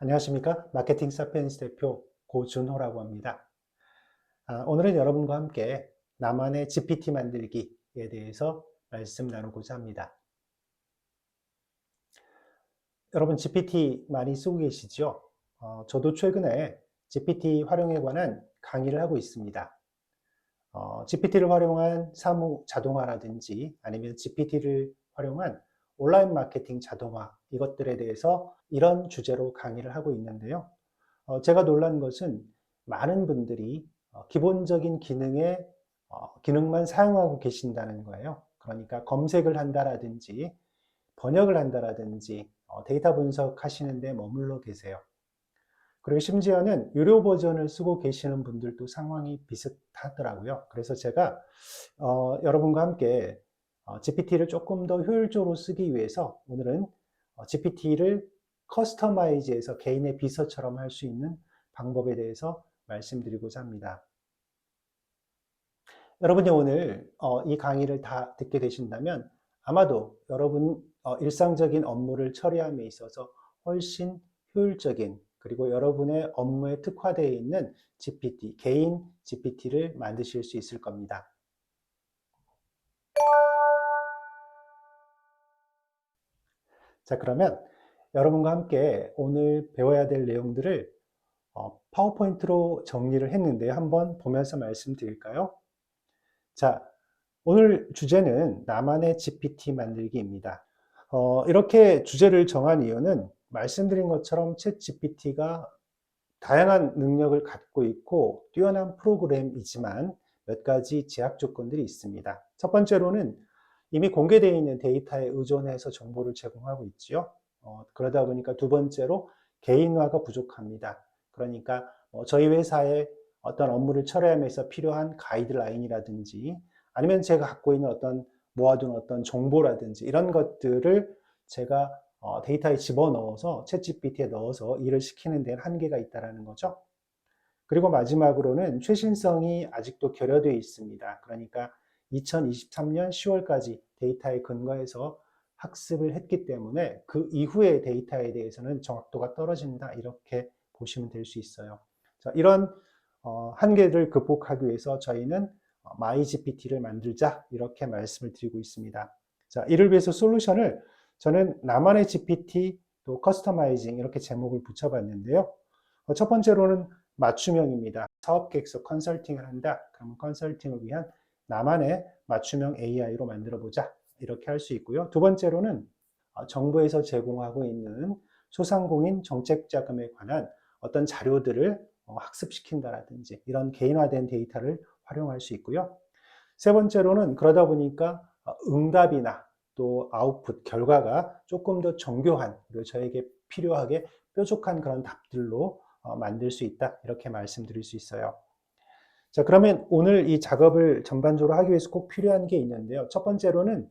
안녕하십니까? 마케팅 사피엔스 대표 고준호라고 합니다. 오늘은 여러분과 함께 나만의 GPT 만들기에 대해서 말씀 나누고자 합니다. 여러분 GPT 많이 쓰고 계시죠? 저도 최근에 GPT 활용에 관한 강의를 하고 있습니다. GPT를 활용한 사무 자동화라든지 아니면 GPT를 활용한 온라인 마케팅 자동화 이것들에 대해서 이런 주제로 강의를 하고 있는데요. 제가 놀란 것은 많은 분들이 기본적인 기능만 사용하고 계신다는 거예요. 그러니까 검색을 한다라든지 번역을 한다라든지 데이터 분석하시는 데 머물러 계세요. 그리고 심지어는 유료 버전을 쓰고 계시는 분들도 상황이 비슷하더라고요. 그래서 제가 여러분과 함께 GPT를 조금 더 효율적으로 쓰기 위해서 오늘은 GPT를 커스터마이즈해서 개인의 비서처럼 할 수 있는 방법에 대해서 말씀드리고자 합니다. 여러분이 오늘 이 강의를 다 듣게 되신다면 아마도 여러분 일상적인 업무를 처리함에 있어서 훨씬 효율적인 그리고 여러분의 업무에 특화되어 있는 GPT, 개인 GPT를 만드실 수 있을 겁니다. 자, 그러면 여러분과 함께 오늘 배워야 될 내용들을 파워포인트로 정리를 했는데 한번 보면서 말씀드릴까요? 자, 오늘 주제는 나만의 GPT 만들기입니다. 이렇게 주제를 정한 이유는 말씀드린 것처럼 챗 GPT가 다양한 능력을 갖고 있고 뛰어난 프로그램이지만 몇 가지 제약 조건들이 있습니다. 첫 번째로는 이미 공개되어 있는 데이터에 의존해서 정보를 제공하고 있지요. 그러다 보니까 두 번째로 개인화가 부족합니다. 그러니까 저희 회사의 어떤 업무를 처리하면서 필요한 가이드라인이라든지 아니면 제가 갖고 있는 어떤 모아둔 어떤 정보라든지 이런 것들을 제가 데이터에 집어넣어서 챗GPT에 넣어서 일을 시키는 데는 한계가 있다는 거죠. 그리고 마지막으로는 최신성이 아직도 결여되어 있습니다. 그러니까 2023년 10월까지 데이터에 근거해서 학습을 했기 때문에 그 이후의 데이터에 대해서는 정확도가 떨어진다 이렇게 보시면 될 수 있어요. 자, 이런 한계를 극복하기 위해서 저희는 MyGPT를 만들자 이렇게 말씀을 드리고 있습니다. 자, 이를 위해서 솔루션을 저는 나만의 GPT 또 커스터마이징 이렇게 제목을 붙여봤는데요. 첫 번째로는 맞춤형입니다. 사업계획서 컨설팅을 한다. 그러면 컨설팅을 위한 나만의 맞춤형 AI로 만들어보자. 이렇게 할 수 있고요. 두 번째로는 정부에서 제공하고 있는 소상공인 정책자금에 관한 어떤 자료들을 학습시킨다라든지 이런 개인화된 데이터를 활용할 수 있고요. 세 번째로는 그러다 보니까 응답이나 또 아웃풋, 결과가 조금 더 정교한 그리고 저에게 필요하게 뾰족한 그런 답들로 만들 수 있다 이렇게 말씀드릴 수 있어요. 자, 그러면 오늘 이 작업을 전반적으로 하기 위해서 꼭 필요한 게 있는데요. 첫 번째로는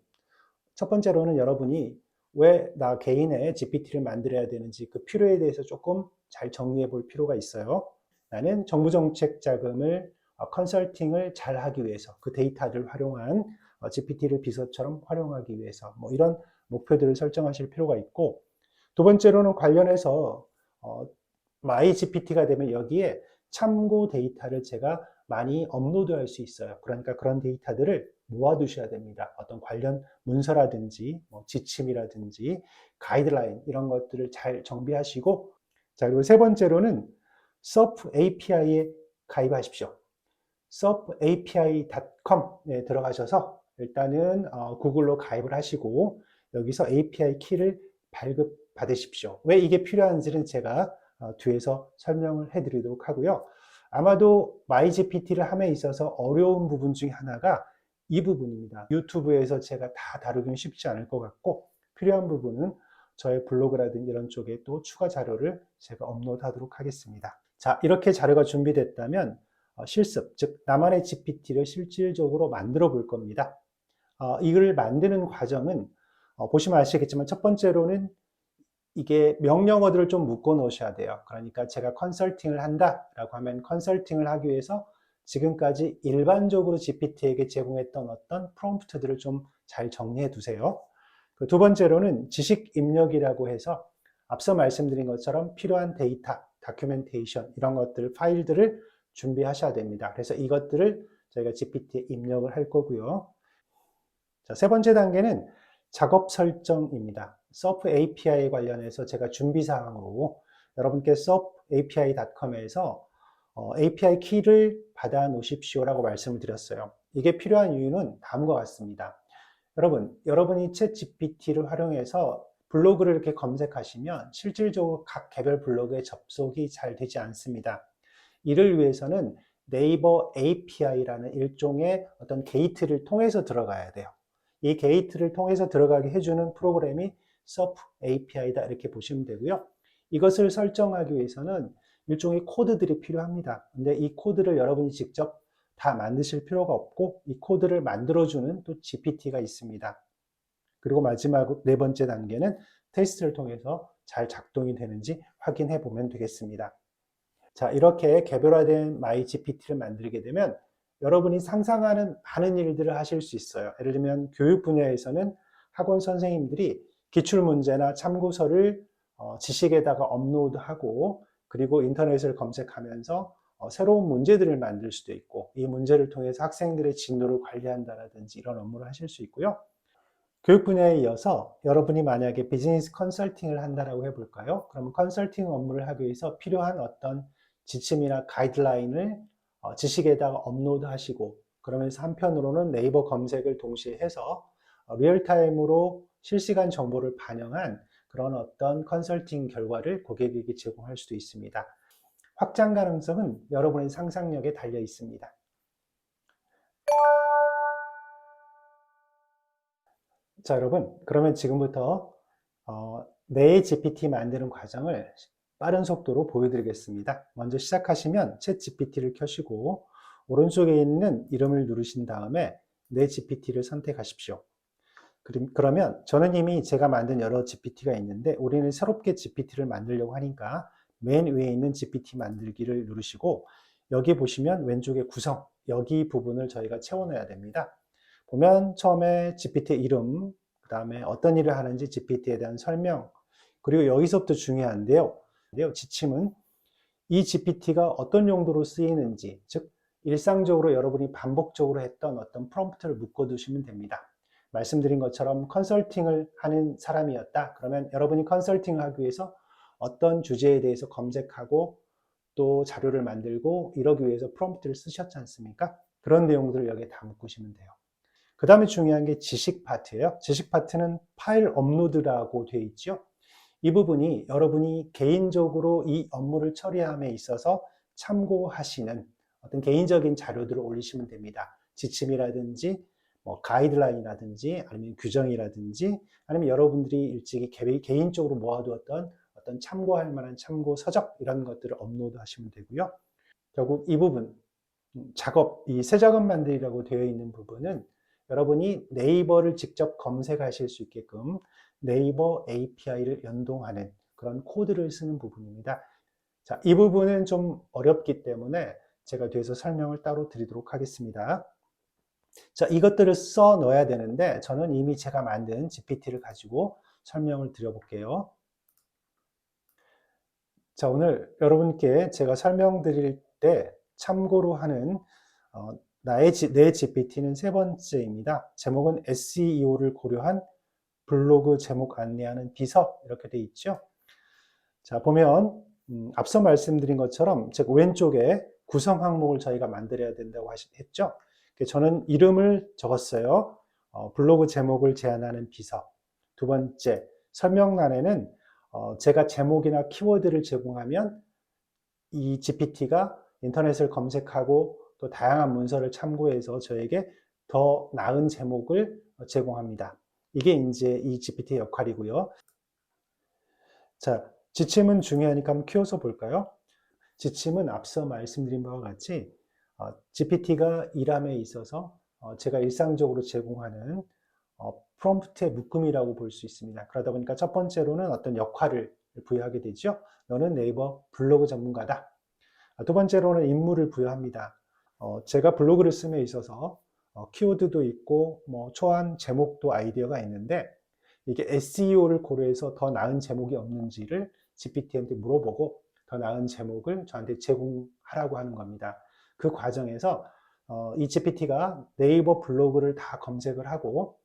여러분이 왜 나 개인의 GPT를 만들어야 되는지 그 필요에 대해서 조금 잘 정리해 볼 필요가 있어요. 나는 정부 정책 자금을 컨설팅을 잘 하기 위해서 그 데이터를 활용한 GPT를 비서처럼 활용하기 위해서 뭐 이런 목표들을 설정하실 필요가 있고 두 번째로는 관련해서 마이 GPT가 되면 여기에 참고 데이터를 제가 많이 업로드할 수 있어요. 그러니까 그런 데이터들을 모아두셔야 됩니다. 어떤 관련 문서라든지 뭐 지침이라든지 가이드라인 이런 것들을 잘 정비하시고 자 그리고 세 번째로는 SURF API에 가입하십시오. surfapi.com에 들어가셔서 일단은 구글로 가입을 하시고 여기서 API 키를 발급받으십시오. 왜 이게 필요한지는 제가 뒤에서 설명을 해드리도록 하고요. 아마도 MyGPT를 함에 있어서 어려운 부분 중에 하나가 이 부분입니다. 유튜브에서 제가 다 다루기는 쉽지 않을 것 같고 필요한 부분은 저의 블로그라든지 이런 쪽에 또 추가 자료를 제가 업로드하도록 하겠습니다. 자, 이렇게 자료가 준비됐다면 실습, 즉 나만의 GPT를 실질적으로 만들어 볼 겁니다. 이걸 만드는 과정은 보시면 아시겠지만 첫 번째로는 이게 명령어들을 좀 묶어 놓으셔야 돼요. 그러니까 제가 컨설팅을 한다라고 하면 컨설팅을 하기 위해서 지금까지 일반적으로 GPT에게 제공했던 어떤 프롬프트들을 좀 잘 정리해 두세요. 두 번째로는 지식 입력이라고 해서 앞서 말씀드린 것처럼 필요한 데이터, 다큐멘테이션 이런 것들, 파일들을 준비하셔야 됩니다. 그래서 이것들을 저희가 GPT에 입력을 할 거고요. 자, 세 번째 단계는 작업 설정입니다. SURF API 관련해서 제가 준비사항으로 여러분께 surfapi.com에서 API 키를 받아 놓으십시오라고 말씀을 드렸어요. 이게 필요한 이유는 다음과 같습니다. 여러분이 챗 GPT를 활용해서 블로그를 이렇게 검색하시면 실질적으로 각 개별 블로그에 접속이 잘 되지 않습니다. 이를 위해서는 네이버 API라는 일종의 어떤 게이트를 통해서 들어가야 돼요. 이 게이트를 통해서 들어가게 해주는 프로그램이 SURF API다 이렇게 보시면 되고요. 이것을 설정하기 위해서는 일종의 코드들이 필요합니다. 근데 이 코드를 여러분이 직접 다 만드실 필요가 없고 이 코드를 만들어주는 또 GPT가 있습니다. 그리고 마지막 네 번째 단계는 테스트를 통해서 잘 작동이 되는지 확인해 보면 되겠습니다. 자, 이렇게 개별화된 MyGPT를 만들게 되면 여러분이 상상하는 많은 일들을 하실 수 있어요. 예를 들면 교육 분야에서는 학원 선생님들이 기출문제나 참고서를 지식에다가 업로드하고 그리고 인터넷을 검색하면서 새로운 문제들을 만들 수도 있고 이 문제를 통해서 학생들의 진도를 관리한다든지 이런 업무를 하실 수 있고요. 교육 분야에 이어서 여러분이 만약에 비즈니스 컨설팅을 한다라고 해볼까요? 그러면 컨설팅 업무를 하기 위해서 필요한 어떤 지침이나 가이드라인을 지식에다가 업로드 하시고 그러면서 한편으로는 네이버 검색을 동시에 해서 리얼타임으로 실시간 정보를 반영한 그런 어떤 컨설팅 결과를 고객에게 제공할 수도 있습니다. 확장 가능성은 여러분의 상상력에 달려 있습니다. 자, 여러분, 그러면 지금부터 내 GPT 만드는 과정을 빠른 속도로 보여드리겠습니다. 먼저 시작하시면 챗 GPT를 켜시고 오른쪽에 있는 이름을 누르신 다음에 내 GPT를 선택하십시오. 그러면 저는 이미 제가 만든 여러 GPT가 있는데 우리는 새롭게 GPT를 만들려고 하니까 맨 위에 있는 GPT 만들기를 누르시고 여기 보시면 왼쪽에 구성, 여기 부분을 저희가 채워넣어야 됩니다. 보면 처음에 GPT 이름, 그 다음에 어떤 일을 하는지 GPT에 대한 설명, 그리고 여기서부터 중요한데요. 지침은 이 GPT가 어떤 용도로 쓰이는지, 즉 일상적으로 여러분이 반복적으로 했던 어떤 프롬프트를 묶어두시면 됩니다. 말씀드린 것처럼 컨설팅을 하는 사람이었다. 그러면 여러분이 컨설팅을 하기 위해서 어떤 주제에 대해서 검색하고 또 자료를 만들고 이러기 위해서 프롬프트를 쓰셨지 않습니까? 그런 내용들을 여기에 다 묶으시면 돼요. 그 다음에 중요한 게 지식 파트예요. 지식 파트는 파일 업로드라고 되어 있죠. 이 부분이 여러분이 개인적으로 이 업무를 처리함에 있어서 참고하시는 어떤 개인적인 자료들을 올리시면 됩니다. 지침이라든지 뭐 가이드라인이라든지 아니면 규정이라든지 아니면 여러분들이 일찍이 개인적으로 모아두었던 어떤 참고할 만한 참고 서적 이런 것들을 업로드 하시면 되고요. 결국 이 부분 작업, 이 새 작업 만들기라고 되어 있는 부분은 여러분이 네이버를 직접 검색하실 수 있게끔 네이버 API를 연동하는 그런 코드를 쓰는 부분입니다. 자, 이 부분은 좀 어렵기 때문에 제가 뒤에서 설명을 따로 드리도록 하겠습니다. 자, 이것들을 써 넣어야 되는데 저는 이미 제가 만든 GPT를 가지고 설명을 드려볼게요. 자, 오늘 여러분께 제가 설명드릴 때 참고로 하는 내 GPT는 세 번째입니다. 제목은 SEO를 고려한 블로그 제목 안내하는 비서 이렇게 돼 있죠. 자, 보면 앞서 말씀드린 것처럼 즉 왼쪽에 구성 항목을 저희가 만들어야 된다고 했죠. 저는 이름을 적었어요. 블로그 제목을 제안하는 비서. 두 번째, 설명란에는 제가 제목이나 키워드를 제공하면 이 GPT가 인터넷을 검색하고 또 다양한 문서를 참고해서 저에게 더 나은 제목을 제공합니다. 이게 이제 이 GPT의 역할이고요. 자, 지침은 중요하니까 한번 키워서 볼까요? 지침은 앞서 말씀드린 바와 같이 GPT가 일함에 있어서 제가 일상적으로 제공하는 프롬프트의 묶음이라고 볼 수 있습니다. 그러다 보니까 첫 번째로는 어떤 역할을 부여하게 되죠. 너는 네이버 블로그 전문가다. 두 번째로는 임무를 부여합니다. 제가 블로그를 씀에 있어서 키워드도 있고 뭐 초안 제목도 아이디어가 있는데 이게 SEO를 고려해서 더 나은 제목이 없는지를 GPT한테 물어보고 더 나은 제목을 저한테 제공하라고 하는 겁니다. 그 과정에서 이 GPT가 네이버 블로그를 다 검색을 하고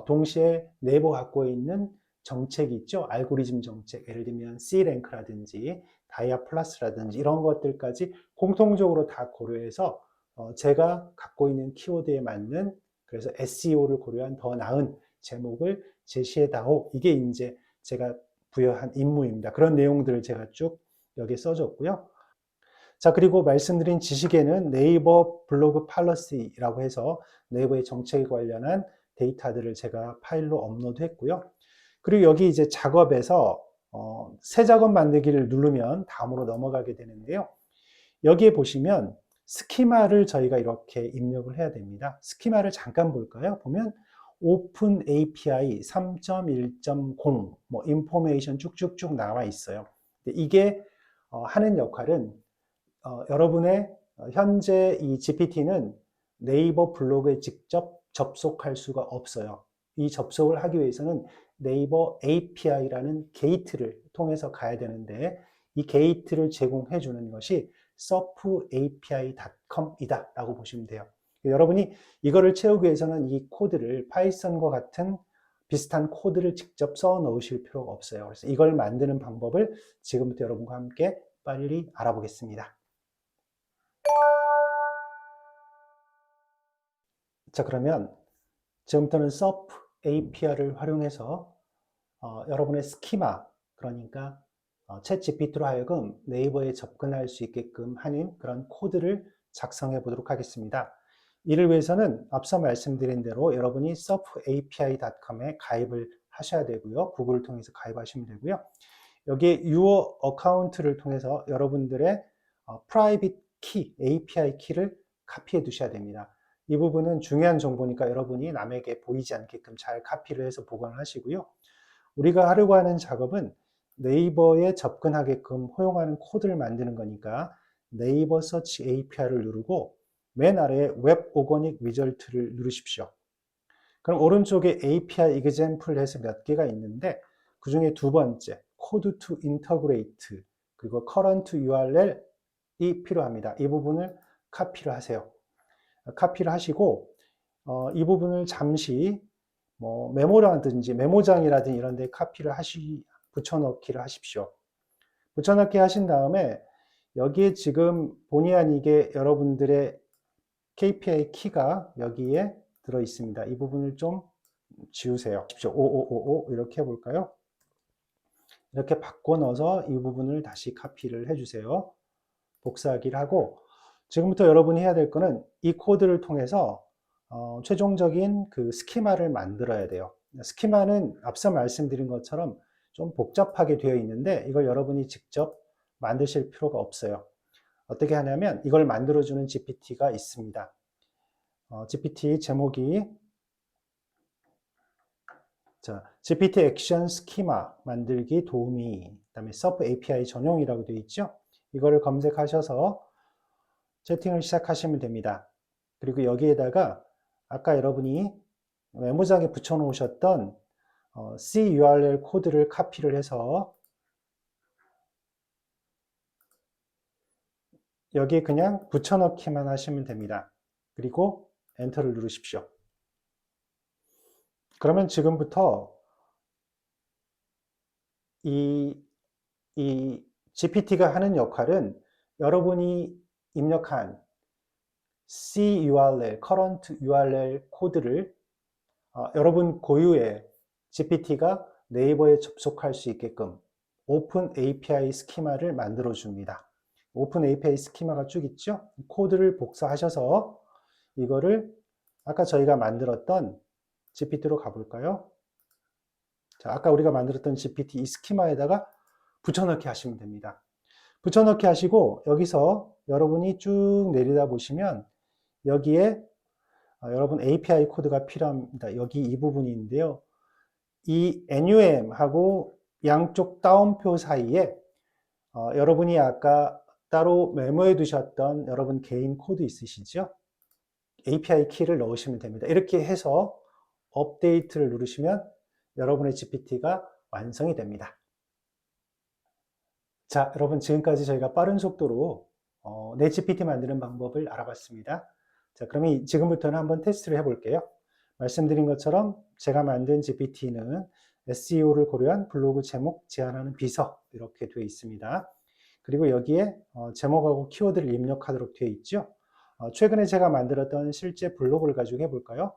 동시에 네이버 갖고 있는 정책이 있죠. 알고리즘 정책, 예를 들면 C랭크라든지 다이아 플러스라든지 이런 것들까지 공통적으로 다 고려해서 제가 갖고 있는 키워드에 맞는, 그래서 SEO를 고려한 더 나은 제목을 제시해다오. 이게 이제 제가 부여한 임무입니다. 그런 내용들을 제가 쭉 여기에 써줬고요. 자, 그리고 말씀드린 지식에는 네이버 블로그 팔러시라고 해서 네이버의 정책에 관련한 데이터들을 제가 파일로 업로드했고요. 그리고 여기 이제 작업에서 새 작업 만들기를 누르면 다음으로 넘어가게 되는데요. 여기에 보시면 스키마를 저희가 이렇게 입력을 해야 됩니다. 스키마를 잠깐 볼까요? 보면 오픈 API 3.1.0 뭐 인포메이션 쭉쭉쭉 나와 있어요. 이게 하는 역할은 여러분의 현재 이 GPT는 네이버 블로그에 직접 접속할 수가 없어요. 이 접속을 하기 위해서는 네이버 API라는 게이트를 통해서 가야 되는데 이 게이트를 제공해 주는 것이 surfapi.com이다 라고 보시면 돼요. 여러분이 이거를 채우기 위해서는 이 코드를 파이썬과 같은 비슷한 코드를 직접 써 넣으실 필요가 없어요. 그래서 이걸 만드는 방법을 지금부터 여러분과 함께 빨리 알아보겠습니다. 자, 그러면 지금부터는 SURF API를 활용해서 여러분의 스키마, 그러니까 챗 GPT로 하여금 네이버에 접근할 수 있게끔 하는 그런 코드를 작성해 보도록 하겠습니다. 이를 위해서는 앞서 말씀드린 대로 여러분이 surfapi.com에 가입을 하셔야 되고요. 구글을 통해서 가입하시면 되고요. 여기에 Your 어카운트를 통해서 여러분들의 프라이빗 키, API 키를 카피해 두셔야 됩니다. 이 부분은 중요한 정보니까 여러분이 남에게 보이지 않게끔 잘 카피를 해서 보관을 하시고요. 우리가 하려고 하는 작업은 네이버에 접근하게끔 허용하는 코드를 만드는 거니까 네이버 서치 API를 누르고 맨 아래에 웹 오거닉 리절트를 누르십시오. 그럼 오른쪽에 API example 해서 몇 개가 있는데 그 중에 두 번째 code to integrate 그리고 current URL이 필요합니다. 이 부분을 카피를 하세요. 카피를 하시고 이 부분을 잠시 뭐 메모라든지 메모장이라든지 이런 데 카피를 붙여넣기를 하십시오. 붙여넣기 하신 다음에 여기에 지금 본의 아니게 여러분들의 KPI 키가 여기에 들어 있습니다. 이 부분을 좀 지우세요. 5555 이렇게 해볼까요? 이렇게 바꿔 넣어서 이 부분을 다시 카피를 해주세요. 복사하기를 하고 지금부터 여러분이 해야 될 거는 이 코드를 통해서 최종적인 그 스키마를 만들어야 돼요. 스키마는 앞서 말씀드린 것처럼 좀 복잡하게 되어 있는데 이걸 여러분이 직접 만드실 필요가 없어요. 어떻게 하냐면 이걸 만들어주는 GPT가 있습니다. GPT 제목이 GPT 액션 스키마 만들기 도우미, 그다음에 서브 API 전용이라고 되어 있죠. 이거를 검색하셔서 채팅을 시작하시면 됩니다. 그리고 여기에다가 아까 여러분이 메모장에 붙여 놓으셨던 CURL 코드를 카피를 해서 여기에 그냥 붙여넣기만 하시면 됩니다. 그리고 엔터를 누르십시오. 그러면 지금부터 이 GPT가 하는 역할은 여러분이 입력한 CURL, current URL 코드를 여러분 고유의 GPT가 네이버에 접속할 수 있게끔 오픈 API 스키마를 만들어 줍니다. 오픈 API 스키마가 쭉 있죠? 코드를 복사하셔서 이거를 아까 저희가 만들었던 GPT로 가볼까요? 자, 아까 우리가 만들었던 GPT 이 스키마에다가 붙여넣기 하시면 됩니다. 붙여넣기 하시고 여기서 여러분이 쭉 내리다 보시면 여기에 여러분 API 코드가 필요합니다. 여기 이 부분인데요. 이 NUM하고 양쪽 따옴표 사이에 여러분이 아까 따로 메모해 두셨던 여러분 개인 코드 있으시죠? API 키를 넣으시면 됩니다. 이렇게 해서 업데이트를 누르시면 여러분의 GPT가 완성이 됩니다. 자, 여러분 지금까지 저희가 빠른 속도로 내 GPT 만드는 방법을 알아봤습니다. 자, 그러면 지금부터는 한번 테스트를 해볼게요. 말씀드린 것처럼 제가 만든 GPT는 SEO를 고려한 블로그 제목 제안하는 비서 이렇게 되어 있습니다. 그리고 여기에 제목하고 키워드를 입력하도록 되어 있죠. 최근에 제가 만들었던 실제 블로그를 가지고 해볼까요?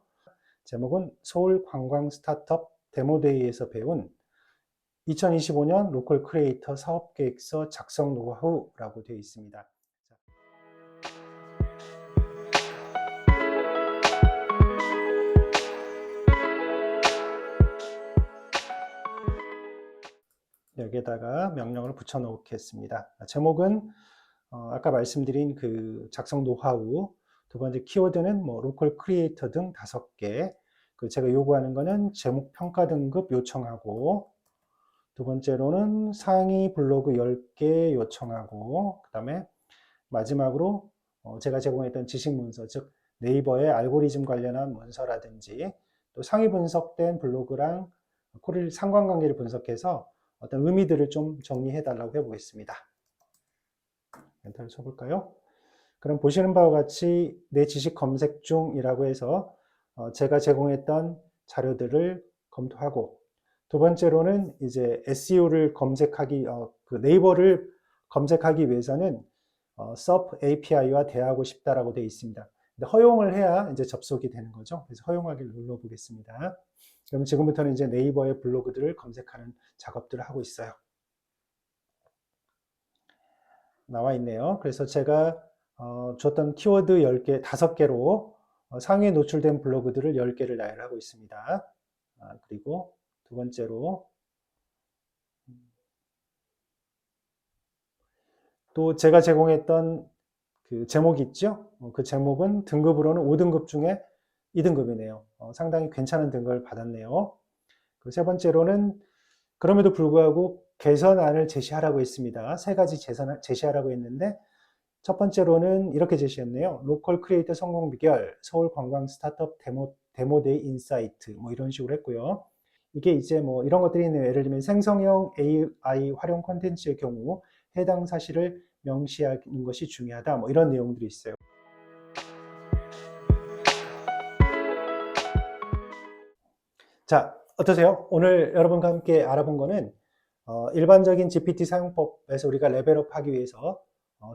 제목은 서울 관광 스타트업 데모데이에서 배운 2025년 로컬 크리에이터 사업계획서 작성 노하우라고 되어 있습니다. 여기에다가 명령을 붙여 놓겠습니다. 제목은 아까 말씀드린 그 작성 노하우, 두 번째 키워드는 뭐 로컬 크리에이터 등 5개, 그 제가 요구하는 거는 제목 평가 등급 요청하고, 두 번째로는 상위 블로그 10개 요청하고, 그 다음에 마지막으로 제가 제공했던 지식 문서, 즉 네이버의 알고리즘 관련한 문서라든지 또 상위 분석된 블로그랑 상관관계를 분석해서 어떤 의미들을 좀 정리해 달라고 해보겠습니다. 엔터를 쳐볼까요? 그럼 보시는 바와 같이 내 지식 검색 중이라고 해서 제가 제공했던 자료들을 검토하고, 두 번째로는 이제 SEO를 검색하기, 그 네이버를 검색하기 위해서는 SERP API와 대화하고 싶다라고 되어 있습니다. 근데 허용을 해야 이제 접속이 되는 거죠. 그래서 허용하기를 눌러보겠습니다. 그럼 지금부터는 이제 네이버의 블로그들을 검색하는 작업들을 하고 있어요. 나와 있네요. 그래서 제가 줬던 키워드 10개, 5개로 상위에 노출된 블로그들을 10개를 나열하고 있습니다. 그리고 두 번째로 또 제가 제공했던 그 제목이 있죠. 그 제목은 등급으로는 5등급 중에 2등급이네요. 상당히 괜찮은 등급을 받았네요. 그 세 번째로는 그럼에도 불구하고 개선안을 제시하라고 했습니다. 3가지 제시하라고 했는데, 첫 번째로는 이렇게 제시했네요. 로컬 크리에이터 성공 비결, 서울 관광 스타트업 데모데이 인사이트, 뭐 이런 식으로 했고요. 이게 이제 뭐 이런 것들이 있네요. 예를 들면 생성형 AI 활용 콘텐츠의 경우 해당 사실을 명시하는 것이 중요하다. 뭐 이런 내용들이 있어요. 자, 어떠세요? 오늘 여러분과 함께 알아본 거는 일반적인 GPT 사용법에서 우리가 레벨업 하기 위해서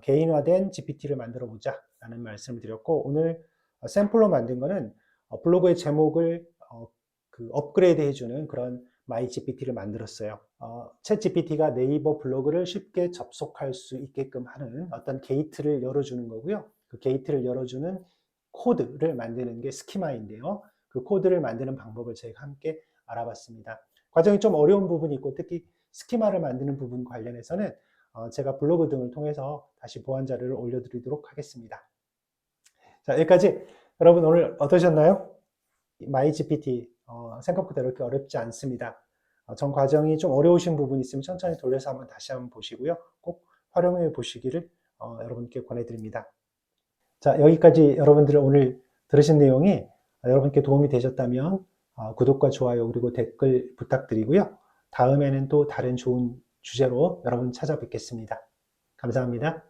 개인화된 GPT를 만들어 보자 라는 말씀을 드렸고, 오늘 샘플로 만든 거는 블로그의 제목을 그 업그레이드 해주는 그런 마이 GPT를 만들었어요. 챗 GPT가 네이버 블로그를 쉽게 접속할 수 있게끔 하는 어떤 게이트를 열어주는 거고요. 그 게이트를 열어주는 코드를 만드는 게 스키마인데요. 그 코드를 만드는 방법을 저희가 함께 알아봤습니다. 과정이 좀 어려운 부분이 있고, 특히 스키마를 만드는 부분 관련해서는 제가 블로그 등을 통해서 다시 보완 자료를 올려드리도록 하겠습니다. 자, 여기까지 여러분 오늘 어떠셨나요? 마이GPT 생각보다 이렇게 어렵지 않습니다. 전 과정이 좀 어려우신 부분이 있으면 천천히 돌려서 한번 다시 한번 보시고요. 꼭 활용해 보시기를 여러분께 권해드립니다. 자, 여기까지 여러분들 오늘 들으신 내용이 여러분께 도움이 되셨다면 구독과 좋아요 그리고 댓글 부탁드리고요. 다음에는 또 다른 좋은 주제로 여러분 찾아뵙겠습니다. 감사합니다.